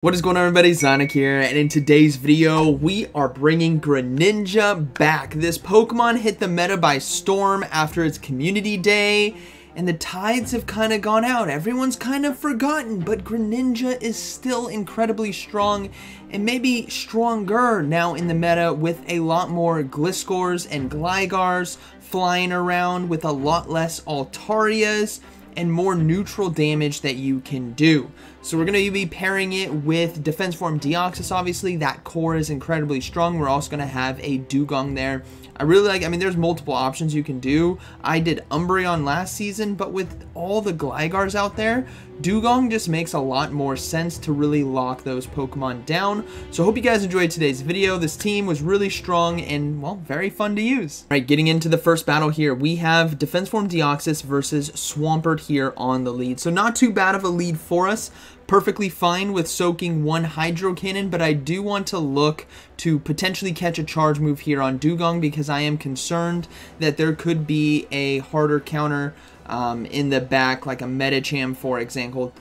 What is going on, everybody? ZyoniK here, and in today's video we are bringing Greninja back. This Pokemon hit the meta by storm after its community day, and the tides have kind of gone out. Everyone's kind of forgotten, but Greninja is still incredibly strong, and maybe stronger now in the meta with a lot more Gliscors and Glygars flying around, with a lot less Altarias and more neutral damage that you can do. So we're going to be pairing it with Defense Form Deoxys. Obviously that core is incredibly strong. We're also going to have a Dugong there. I really like, there's multiple options you can do. I did Umbreon last season, but with all the Glygars out there, Dugong just makes a lot more sense to really lock those Pokemon down. So I hope you guys enjoyed today's video. This team was really strong and, well, very fun to use. All right, getting into the first battle here, we have Defense Form Deoxys versus Swampert here on the lead. So not too bad of a lead for us. Perfectly fine with soaking one Hydro Cannon, but I do want to look to potentially catch a charge move here on Dugong, because I am concerned that there could be a harder counter in the back, like a Medicham, for example,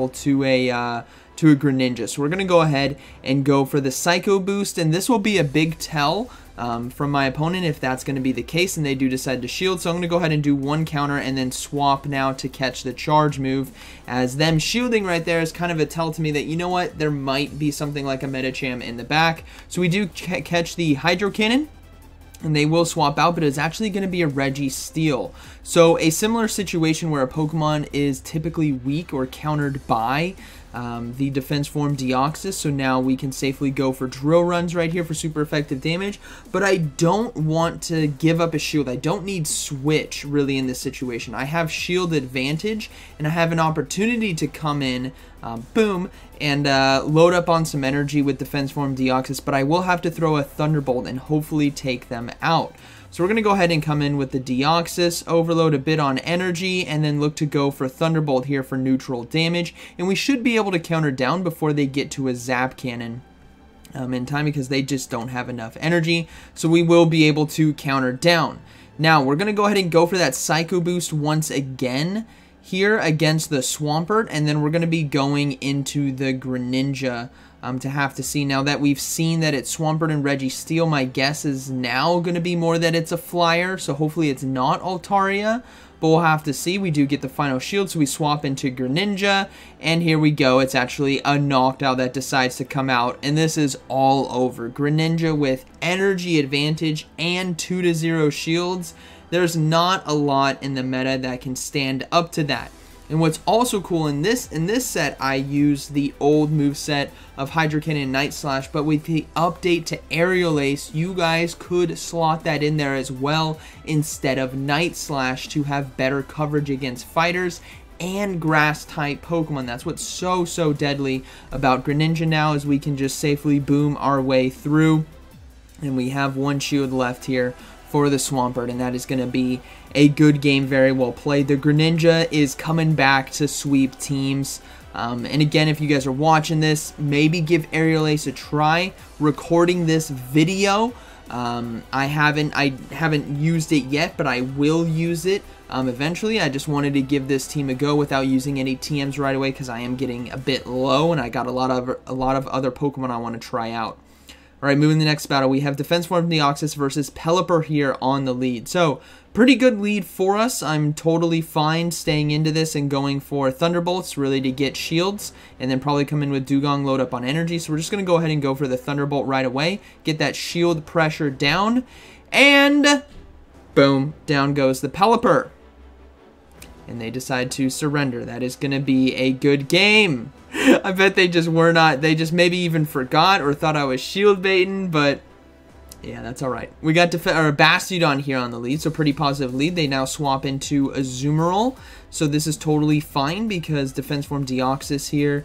to a Greninja. So we're going to go ahead and go for the Psycho Boost, and this will be a big tell from my opponent if that's going to be the case and they do decide to shield. So I'm going to go ahead and do one counter and then swap now to catch the charge move, as them shielding right there is kind of a tell to me that, you know what, there might be something like a Medicham in the back. So we do catch the Hydro Cannon, and they will swap out, but it's actually going to be a Registeel. So a similar situation where a Pokemon is typically weak or countered by the Defense Form Deoxys. So now we can safely go for Drill Runs right here for super effective damage, but I don't want to give up a shield. I don't need Switch really in this situation. I have shield advantage, and I have an opportunity to come in, boom, and load up on some energy with Defense Form Deoxys, but I will have to throw a Thunderbolt and hopefully take them out. So we're going to go ahead and come in with the Deoxys, overload a bit on energy, and then look to go for Thunderbolt here for neutral damage. And we should be able to counter down before they get to a Zap Cannon in time, because they just don't have enough energy. So we will be able to counter down. Now we're going to go ahead and go for that Psycho Boost once again here against the Swampert, and then we're going to be going into the Greninja to have to see. Now that we've seen that it's Swampert and Registeel, my guess is now going to be more that it's a flyer, so hopefully it's not Altaria, but we'll have to see. We do get the final shield, so we swap into Greninja, and here we go. It's actually a Noctowl that decides to come out, and this is all over. Greninja with energy advantage and 2-0 shields. There's not a lot in the meta that can stand up to that. And what's also cool in this set, I use the old moveset of Hydro Cannon and Night Slash, but with the update to Aerial Ace, you guys could slot that in there as well instead of Night Slash to have better coverage against fighters and grass type Pokemon. That's what's so deadly about Greninja now, is we can just safely boom our way through, and we have one shield left here for the Swampert, and that is going to be a good game, very well played. The Greninja is coming back to sweep teams, and again, if you guys are watching this, maybe give Aerial Ace a try. Recording this video, I haven't used it yet, but I will use it eventually. I just wanted to give this team a go without using any TMs right away, because I am getting a bit low, and I got a lot of other Pokemon I want to try out. Alright, moving to the next battle, we have Defense Form Deoxys versus Pelipper here on the lead. So, pretty good lead for us. I'm totally fine staying into this and going for Thunderbolts, really to get shields, and then probably come in with Dugong, load up on energy. So we're just going to go ahead and go for the Thunderbolt right away, get that shield pressure down, and boom, down goes the Pelipper. And they decide to surrender. That is going to be a good game. I bet they just they just maybe even forgot or thought I was shield baiting, but yeah, that's alright. We got Bastiodon here on the lead, so pretty positive lead. They now swap into Azumarill, so this is totally fine because Defense Form Deoxys here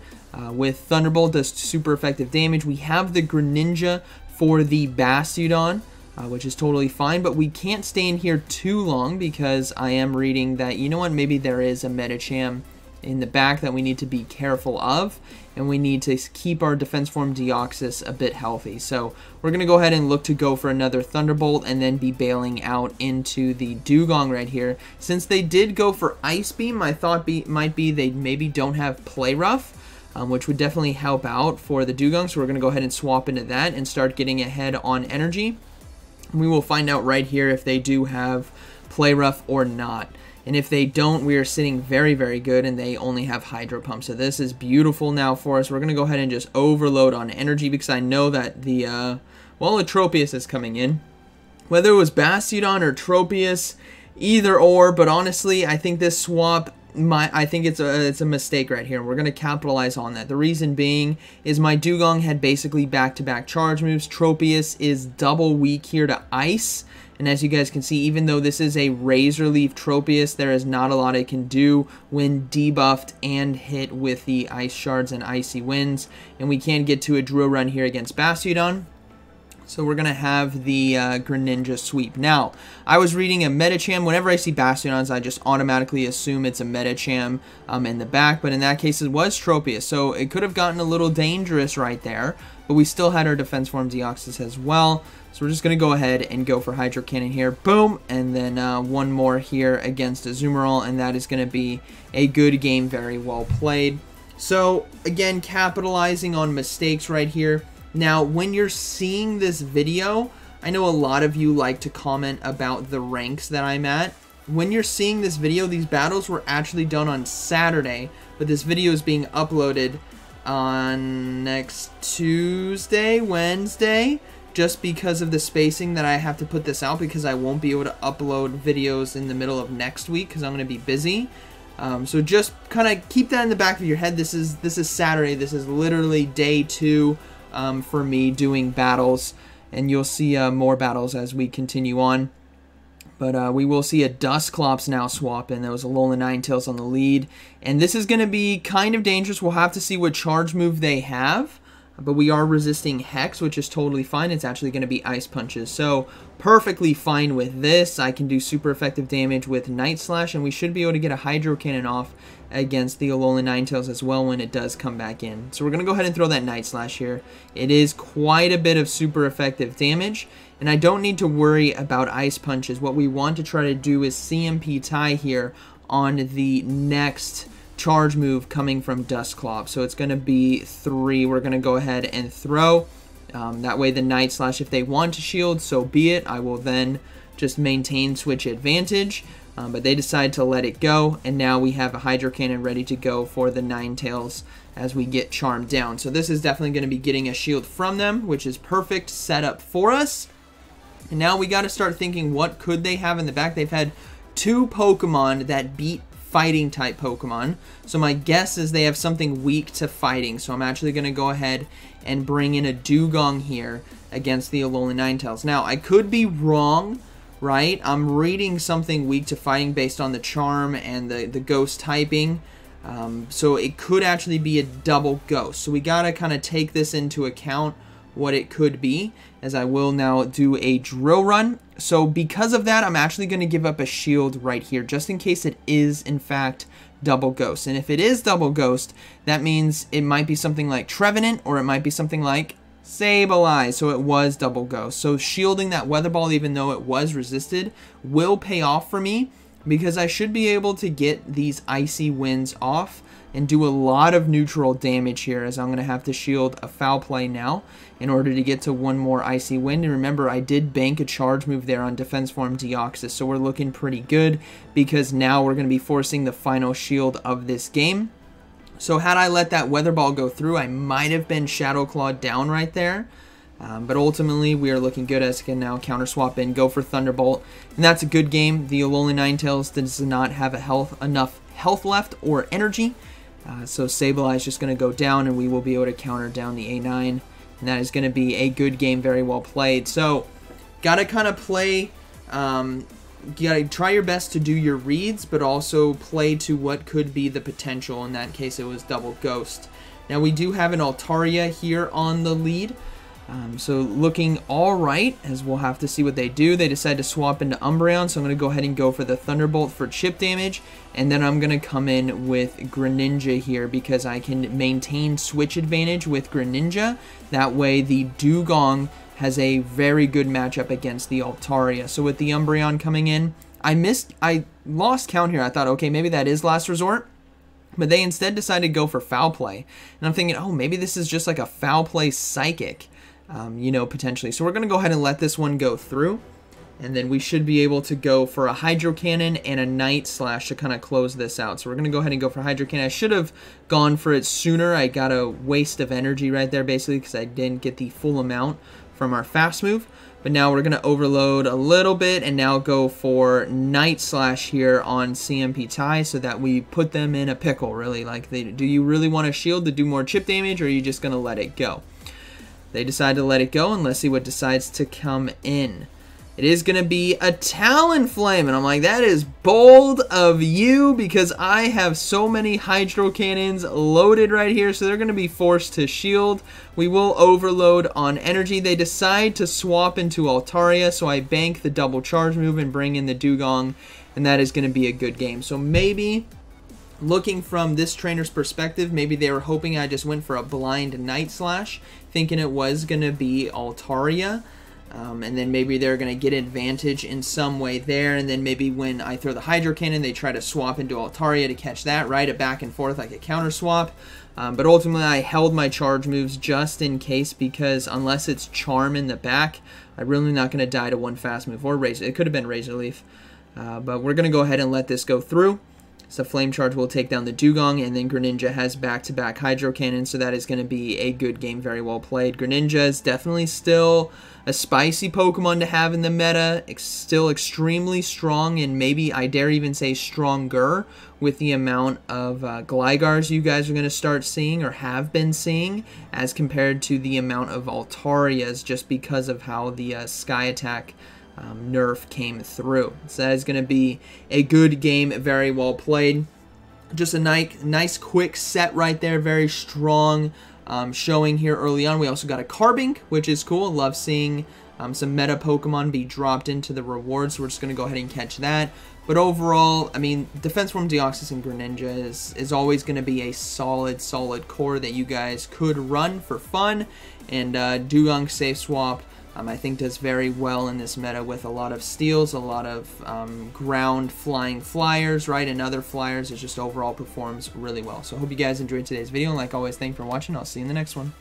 with Thunderbolt does super effective damage. We have the Greninja for the Bastiodon, which is totally fine, but we can't stay in here too long because I am reading that, you know what, maybe there is a Medicham in the back that we need to be careful of, and we need to keep our Defense Form Deoxys a bit healthy. So we're going to go ahead and look to go for another Thunderbolt and then be bailing out into the Dugong right here. Since they did go for Ice Beam, my thought might be they maybe don't have Play Rough, which would definitely help out for the Dugong. So we're going to go ahead and swap into that and start getting ahead on energy. We will find out right here if they do have Play Rough or not. And if they don't, we are sitting very, very good, and they only have Hydro Pump. So this is beautiful now for us. We're going to go ahead and just overload on energy because I know that the, well, the Tropius is coming in. Whether it was Bastiodon or Tropius, either or, but honestly, I think this swap, I think it's a mistake right here. We're going to capitalize on that. The reason being is my Dugong had basically back-to-back charge moves. Tropius is double weak here to Ice. And as you guys can see, even though this is a Razor Leaf Tropius, there is not a lot it can do when debuffed and hit with the Ice Shards and Icy Winds. And we can get to a drill run here against Bastiodon. So we're going to have the Greninja sweep. Now, I was reading a Metacham. Whenever I see Bastiodons, I just automatically assume it's a Metacham in the back. But in that case, it was Tropius. So it could have gotten a little dangerous right there. But we still had our Defense Form Deoxys as well. So we're just going to go ahead and go for Hydro Cannon here. Boom! And then one more here against Azumarill. And that is going to be a good game. Very well played. So, again, capitalizing on mistakes right here. Now, when you're seeing this video, I know a lot of you like to comment about the ranks that I'm at. When you're seeing this video, these battles were actually done on Saturday, but this video is being uploaded on next Tuesday, Wednesday, just because of the spacing that I have to put this out, because I won't be able to upload videos in the middle of next week because I'm going to be busy. So just kind of keep that in the back of your head. This is Saturday. This is literally day 2. For me doing battles, and you'll see more battles as we continue on. But we will see a Dusclops now swap in. There was a Alolan Ninetales on the lead, and this is going to be kind of dangerous. We'll have to see what charge move they have, but we are resisting Hex, which is totally fine. It's actually going to be Ice Punches, so perfectly fine with this. I can do super effective damage with Night Slash, and we should be able to get a Hydro Cannon off against the Alolan Ninetales as well when it does come back in. So we're going to go ahead and throw that Night Slash here. It is quite a bit of super effective damage, and I don't need to worry about Ice Punches. What we want to try to do is CMP tie here on the next charge move coming from Dusclops. So it's going to be 3. We're going to go ahead and throw. That way the Night Slash, if they want to shield, so be it. I will then just maintain switch advantage. But they decide to let it go, and now we have a Hydro Cannon ready to go for the Ninetales as we get charmed down. So this is definitely going to be getting a shield from them, which is perfect setup for us. And now we got to start thinking, what could they have in the back? They've had 2 Pokemon that beat fighting type Pokemon. So my guess is they have something weak to fighting. So I'm actually going to go ahead and bring in a Dugong here against the Alolan Ninetales. Now, I could be wrong, right? I'm reading something weak to fighting based on the charm and the ghost typing. So it could actually be a double ghost. So we got to kind of take this into account, what it could be, as I will now do a drill run. So because of that, I'm actually going to give up a shield right here, just in case it is, in fact, double ghost. And if it is double ghost, that means it might be something like Trevenant, or it might be something like Sableye. So it was double ghost. So shielding that Weather Ball, even though it was resisted, will pay off for me, because I should be able to get these Icy Winds off and do a lot of neutral damage here, as I'm going to have to shield a Foul Play now in order to get to one more Icy Wind. And remember, I did bank a charge move there on Defense Form Deoxys, so we're looking pretty good, because now we're going to be forcing the final shield of this game. So had I let that Weather Ball go through, I might have been Shadow Claw down right there. But ultimately, we are looking good, as I can now counter swap in, go for Thunderbolt. And that's a good game. The Alolan Ninetales does not have enough health left or energy. So Sableye is just going to go down, and we will be able to counter down the A9. And that is going to be a good game, very well played. So, got to kind of play, you got to try your best to do your reads, but also play to what could be the potential. In that case, it was double ghost. Now, we do have an Altaria here on the lead. So looking all right, as we'll have to see what they do. They decide to swap into Umbreon, so I'm going to go ahead and go for the Thunderbolt for chip damage, and then I'm going to come in with Greninja here, because I can maintain switch advantage with Greninja. That way the Dugong has a very good matchup against the Altaria. So with the Umbreon coming in, I lost count here. I thought, okay, maybe that is Last Resort. But they instead decided to go for Foul Play. And I'm thinking, oh, maybe this is just like a Foul Play Psychic, you know, potentially. So we're going to go ahead and let this one go through. And then we should be able to go for a Hydro Cannon and a Night Slash to kind of close this out. So we're going to go ahead and go for Hydro Cannon. I should have gone for it sooner. I got a waste of energy right there, basically, because I didn't get the full amount from our fast move. But now we're going to overload a little bit and now go for Night Slash here on CMP Tai so that we put them in a pickle, really. Like, do you really want a shield to do more chip damage, or are you just going to let it go? They decide to let it go, and let's see what decides to come in. It is going to be a Talonflame, and I'm like, that is bold of you, because I have so many Hydro Cannons loaded right here, so they're going to be forced to shield. We will overload on energy. They decide to swap into Altaria, so I bank the double charge move and bring in the Dugong, and that is going to be a good game. So maybe, looking from this trainer's perspective, maybe they were hoping I just went for a blind Night Slash, thinking it was going to be Altaria. And then maybe they're going to get advantage in some way there, and then maybe when I throw the Hydro Cannon, they try to swap into Altaria to catch that, right? A back and forth like a counter swap. But ultimately, I held my charge moves just in case, because unless it's Charm in the back, I'm really not going to die to one fast move or Razor. It could have been Razor Leaf. But we're going to go ahead and let this go through. So Flame Charge will take down the Dugong, and then Greninja has back-to-back Hydro Cannon, so that is going to be a good game, very well played. Greninja is definitely still a spicy Pokemon to have in the meta, still extremely strong, and maybe, I dare even say, stronger with the amount of Glygars you guys are going to start seeing, or have been seeing, as compared to the amount of Altarias, just because of how the Sky Attack nerf came through. So that is going to be a good game, very well played. Just a nice quick set right there, very strong showing here early on. We also got a Carbink, which is cool. Love seeing some meta Pokemon be dropped into the rewards, so we're just going to go ahead and catch that. But overall, I mean, Defense Form Deoxys and Greninja is always going to be a solid core that you guys could run for fun. And Dugong Safe Swap, I think, does very well in this meta with a lot of steals, a lot of ground flying flyers, right, and other flyers. It just overall performs really well. So I hope you guys enjoyed today's video, and like always, thanks for watching. I'll see you in the next one.